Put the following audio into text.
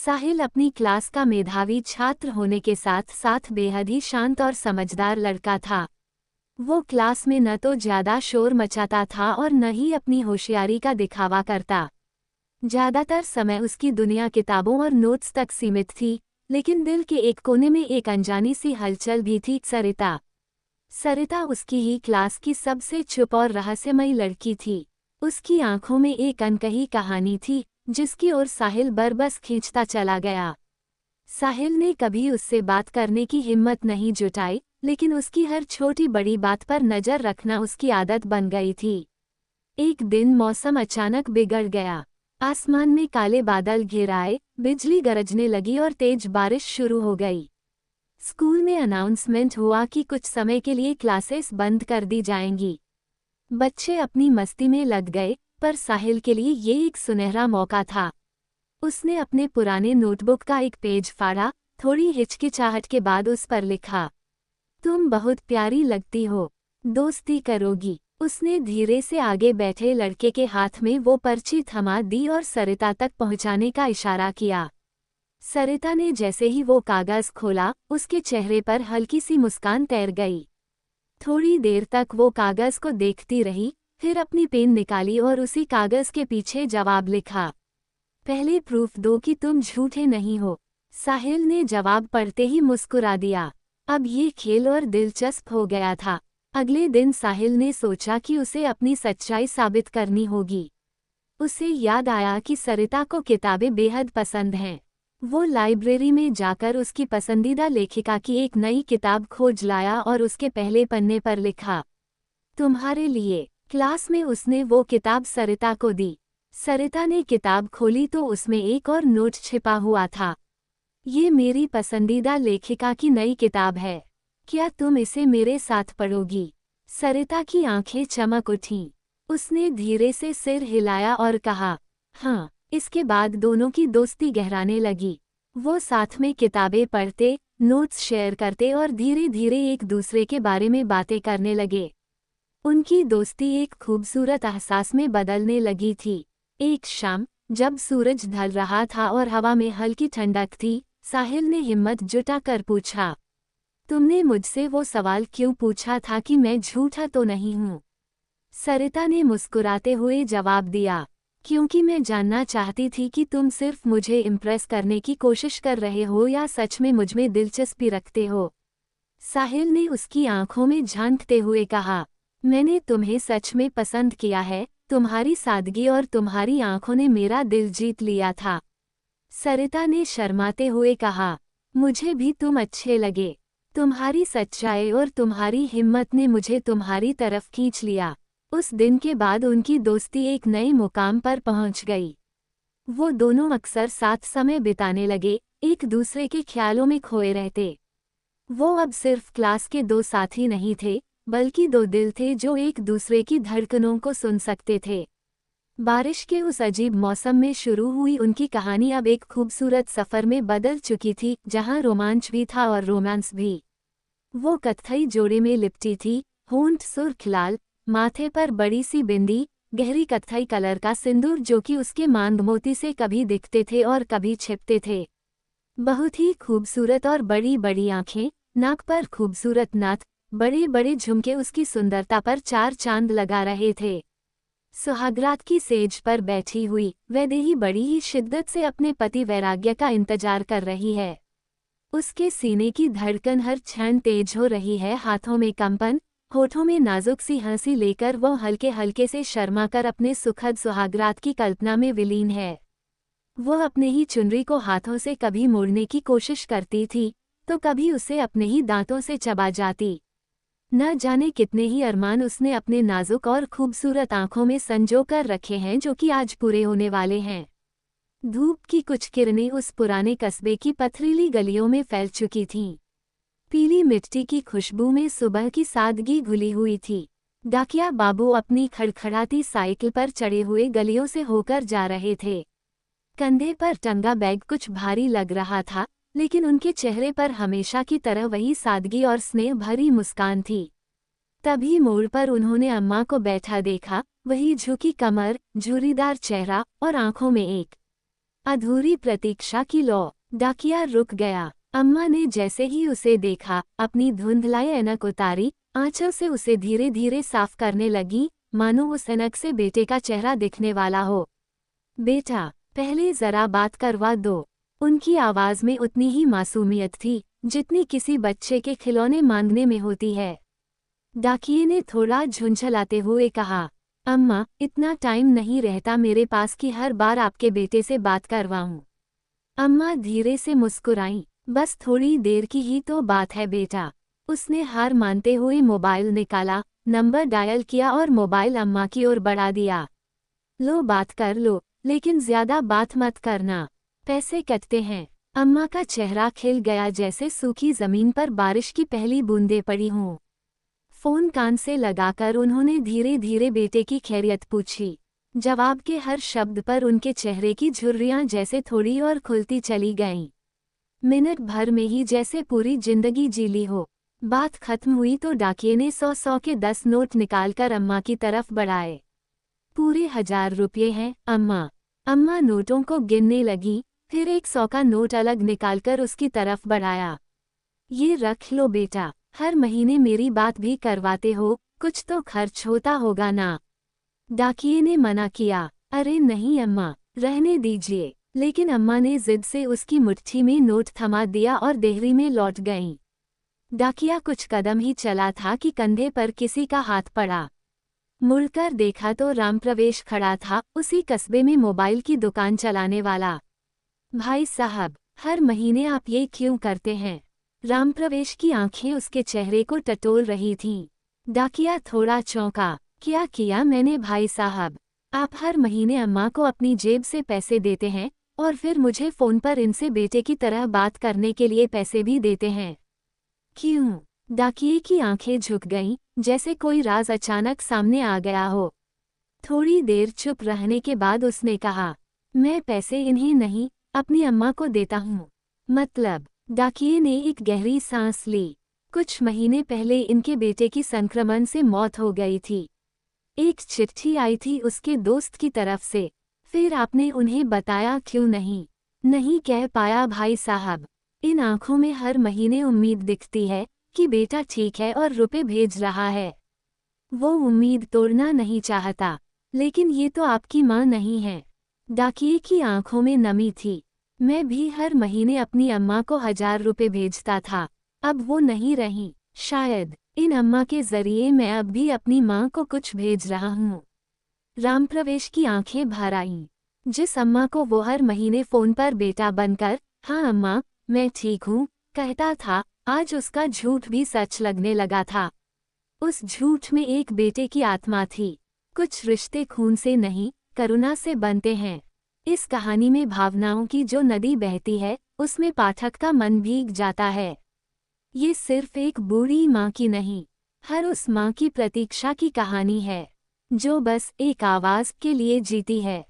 साहिल अपनी क्लास का मेधावी छात्र होने के साथ साथ बेहद ही शांत और समझदार लड़का था। वो क्लास में न तो ज्यादा शोर मचाता था और न ही अपनी होशियारी का दिखावा करता। ज्यादातर समय उसकी दुनिया किताबों और नोट्स तक सीमित थी, लेकिन दिल के एक कोने में एक अनजानी सी हलचल भी थी। सरिता सरिता उसकी ही क्लास की सबसे चुप और रहस्यमयी लड़की थी। उसकी आंखों में एक अनकही कहानी थी, जिसकी ओर साहिल बरबस खींचता चला गया। साहिल ने कभी उससे बात करने की हिम्मत नहीं जुटाई, लेकिन उसकी हर छोटी बड़ी बात पर नजर रखना उसकी आदत बन गई थी। एक दिन मौसम अचानक बिगड़ गया। आसमान में काले बादल घिर आए, बिजली गरजने लगी और तेज बारिश शुरू हो गई। स्कूल में अनाउंसमेंट हुआ कि कुछ समय के लिए क्लासेस बंद कर दी जाएंगी। बच्चे अपनी मस्ती में लग गए, पर साहिल के लिए ये एक सुनहरा मौका था। उसने अपने पुराने नोटबुक का एक पेज फाड़ा, थोड़ी हिचकिचाहट के बाद उस पर लिखा, तुम बहुत प्यारी लगती हो, दोस्ती करोगी। उसने धीरे से आगे बैठे लड़के के हाथ में वो पर्ची थमा दी और सरिता तक पहुंचाने का इशारा किया। सरिता ने जैसे ही वो कागज खोला, उसके चेहरे पर हल्की सी मुस्कान तैर गई। थोड़ी देर तक वो कागज को देखती रही, फिर अपनी पेन निकाली और उसी कागज के पीछे जवाब लिखा। पहले प्रूफ दो कि तुम झूठे नहीं हो। साहिल ने जवाब पढ़ते ही मुस्कुरा दिया। अब ये खेल और दिलचस्प हो गया था। अगले दिन साहिल ने सोचा कि उसे अपनी सच्चाई साबित करनी होगी। उसे याद आया कि सरिता को किताबें बेहद पसंद हैं। वो लाइब्रेरी में जाकर उसकी पसंदीदा लेखिका की एक नई किताब खोज लाया और उसके पहले पन्ने पर लिखा, तुम्हारे लिए। क्लास में उसने वो किताब सरिता को दी। सरिता ने किताब खोली तो उसमें एक और नोट छिपा हुआ था। ये मेरी पसंदीदा लेखिका की नई किताब है, क्या तुम इसे मेरे साथ पढ़ोगी? सरिता की आंखें चमक उठीं। उसने धीरे से सिर हिलाया और कहा, हाँ। इसके बाद दोनों की दोस्ती गहराने लगी। वो साथ में किताबें पढ़ते, नोट्स शेयर करते और धीरे धीरे एक दूसरे के बारे में बातें करने लगे। उनकी दोस्ती एक खूबसूरत एहसास में बदलने लगी थी। एक शाम, जब सूरज ढल रहा था और हवा में हल्की ठंडक थी, साहिल ने हिम्मत जुटाकर पूछा, तुमने मुझसे वो सवाल क्यों पूछा था कि मैं झूठा तो नहीं हूँ? सरिता ने मुस्कुराते हुए जवाब दिया, क्योंकि मैं जानना चाहती थी कि तुम सिर्फ मुझे इम्प्रेस करने की कोशिश कर रहे हो या सच में मुझमें दिलचस्पी रखते हो। साहिल ने उसकी आंखों में झांकते हुए कहा, मैंने तुम्हें सच में पसंद किया है। तुम्हारी सादगी और तुम्हारी आंखों ने मेरा दिल जीत लिया था। सरिता ने शर्माते हुए कहा, मुझे भी तुम अच्छे लगे। तुम्हारी सच्चाई और तुम्हारी हिम्मत ने मुझे तुम्हारी तरफ खींच लिया। उस दिन के बाद उनकी दोस्ती एक नए मुकाम पर पहुंच गई। वो दोनों अक्सर साथ समय बिताने लगे, एक दूसरे के ख्यालों में खोए रहते। वो अब सिर्फ क्लास के दो साथी नहीं थे, बल्कि दो दिल थे जो एक दूसरे की धड़कनों को सुन सकते थे। बारिश के उस अजीब मौसम में शुरू हुई उनकी कहानी अब एक खूबसूरत सफ़र में बदल चुकी थी, जहां रोमांच भी था और रोमांस भी। वो कत्थई जोड़े में लिपटी थी, होंठ सुर्ख लाल, माथे पर बड़ी सी बिंदी, गहरी कत्थई कलर का सिंदूर जो कि उसके मांग मोती से कभी दिखते थे और कभी छिपते थे। बहुत ही खूबसूरत और बड़ी बड़ी आंखें, नाक पर खूबसूरत नाथ, बड़े बड़े झुमके उसकी सुंदरता पर चार चांद लगा रहे थे। सुहागरात की सेज पर बैठी हुई वैदेही बड़ी ही शिद्दत से अपने पति वैराग्य का इंतजार कर रही है। उसके सीने की धड़कन हर क्षण तेज हो रही है, हाथों में कंपन, होठों में नाजुक सी हंसी लेकर वो हल्के हल्के से शर्माकर अपने सुखद सुहागरात की कल्पना में विलीन है। वो अपने ही चुनरी को हाथों से कभी मोड़ने की कोशिश करती थी, तो कभी उसे अपने ही दांतों से चबा जाती। न जाने कितने ही अरमान उसने अपने नाजुक और खूबसूरत आंखों में संजो कर रखे हैं, जो कि आज पूरे होने वाले हैं। धूप की कुछ किरणें उस पुराने कस्बे की पथरीली गलियों में फैल चुकी थीं। पीली मिट्टी की खुशबू में सुबह की सादगी घुली हुई थी। डाकिया बाबू अपनी खड़खड़ाती साइकिल पर चढ़े हुए गलियों से होकर जा रहे थे। कंधे पर टंगा बैग कुछ भारी लग रहा था, लेकिन उनके चेहरे पर हमेशा की तरह वही सादगी और स्नेह भरी मुस्कान थी। तभी मोड़ पर उन्होंने अम्मा को बैठा देखा, वही झुकी कमर, झुर्रीदार चेहरा और आंखों में एक अधूरी प्रतीक्षा की लौ। डाकिया रुक गया। अम्मा ने जैसे ही उसे देखा, अपनी धुंधलाई ऐनक उतारी, आंचल से उसे धीरे धीरे साफ करने लगी, मानो उस ऐनक से बेटे का चेहरा दिखने वाला हो। बेटा, पहले जरा बात करवा दो। उनकी आवाज में उतनी ही मासूमियत थी जितनी किसी बच्चे के खिलौने मांगने में होती है। डाकिये ने थोड़ा झुंझलाते हुए कहा, अम्मा, इतना टाइम नहीं रहता मेरे पास कि हर बार आपके बेटे से बात करवाऊं। अम्मा धीरे से मुस्कुराईं, बस थोड़ी देर की ही तो बात है बेटा। उसने हार मानते हुए मोबाइल निकाला, नंबर डायल किया और मोबाइल अम्मा की ओर बढ़ा दिया। लो बात कर लो, लेकिन ज्यादा बात मत करना, पैसे कटते हैं। अम्मा का चेहरा खिल गया जैसे सूखी जमीन पर बारिश की पहली बूंदें पड़ी हों। फोन कान से लगाकर उन्होंने धीरे धीरे बेटे की खैरियत पूछी। जवाब के हर शब्द पर उनके चेहरे की झुर्रियां जैसे थोड़ी और खुलती चली गईं। मिनट भर में ही जैसे पूरी जिंदगी जी ली हो। बात खत्म हुई तो डाकिये ने 100 के 10 नोट निकालकर अम्मा की तरफ बढ़ाए। पूरे 1000 रुपये हैं अम्मा। अम्मा नोटों को गिनने लगी, फिर 100 का नोट अलग निकालकर उसकी तरफ बढ़ाया। ये रख लो बेटा, हर महीने मेरी बात भी करवाते हो, कुछ तो खर्च होता होगा ना। डाकिये ने मना किया, अरे नहीं अम्मा, रहने दीजिए। लेकिन अम्मा ने जिद से उसकी मुट्ठी में नोट थमा दिया और देहरी में लौट गईं। डाकिया कुछ कदम ही चला था कि कंधे पर किसी का हाथ पड़ा। मुड़कर देखा तो रामप्रवेश खड़ा था, उसी कस्बे में मोबाइल की दुकान चलाने वाला। भाई साहब, हर महीने आप ये क्यों करते हैं? रामप्रवेश की आंखें उसके चेहरे को टटोल रही थीं। डाकिया थोड़ा चौंका, क्या किया मैंने भाई साहब? आप हर महीने अम्मा को अपनी जेब से पैसे देते हैं और फिर मुझे फोन पर इनसे बेटे की तरह बात करने के लिए पैसे भी देते हैं। क्यों? डाकिये की आंखें झुक गईं, जैसे कोई राज अचानक सामने आ गया हो। थोड़ी देर चुप रहने के बाद उसने कहा, मैं पैसे इन्हें नहीं, अपनी अम्मा को देता हूँ। मतलब? डाकिये ने एक गहरी सांस ली। कुछ महीने पहले इनके बेटे की संक्रमण से मौत हो गई थी। एक चिट्ठी आई थी उसके दोस्त की तरफ से। फिर आपने उन्हें बताया क्यों नहीं? नहीं कह पाया भाई साहब। इन आंखों में हर महीने उम्मीद दिखती है कि बेटा ठीक है और रुपए भेज रहा है। वो उम्मीद तोड़ना नहीं चाहता, लेकिन ये तो आपकी माँ नहीं है। डाकिये की आंखों में नमी थी। मैं भी हर महीने अपनी अम्मा को 1000 रुपए भेजता था, अब वो नहीं रही। शायद इन अम्मा के जरिए मैं अब भी अपनी माँ को कुछ भेज रहा हूँ। रामप्रवेश की आंखें भर आईं। जिस अम्मा को वो हर महीने फोन पर बेटा बनकर, हाँ अम्मा, मैं ठीक हूँ, कहता था, आज उसका झूठ भी सच लगने लगा था। उस झूठ में एक बेटे की आत्मा थी। कुछ रिश्ते खून से नहीं, करुणा से बनते हैं। इस कहानी में भावनाओं की जो नदी बहती है, उसमें पाठक का मन भीग जाता है। ये सिर्फ एक बूढ़ी माँ की नहीं, हर उस माँ की प्रतीक्षा की कहानी है, जो बस एक आवाज़ के लिए जीती है।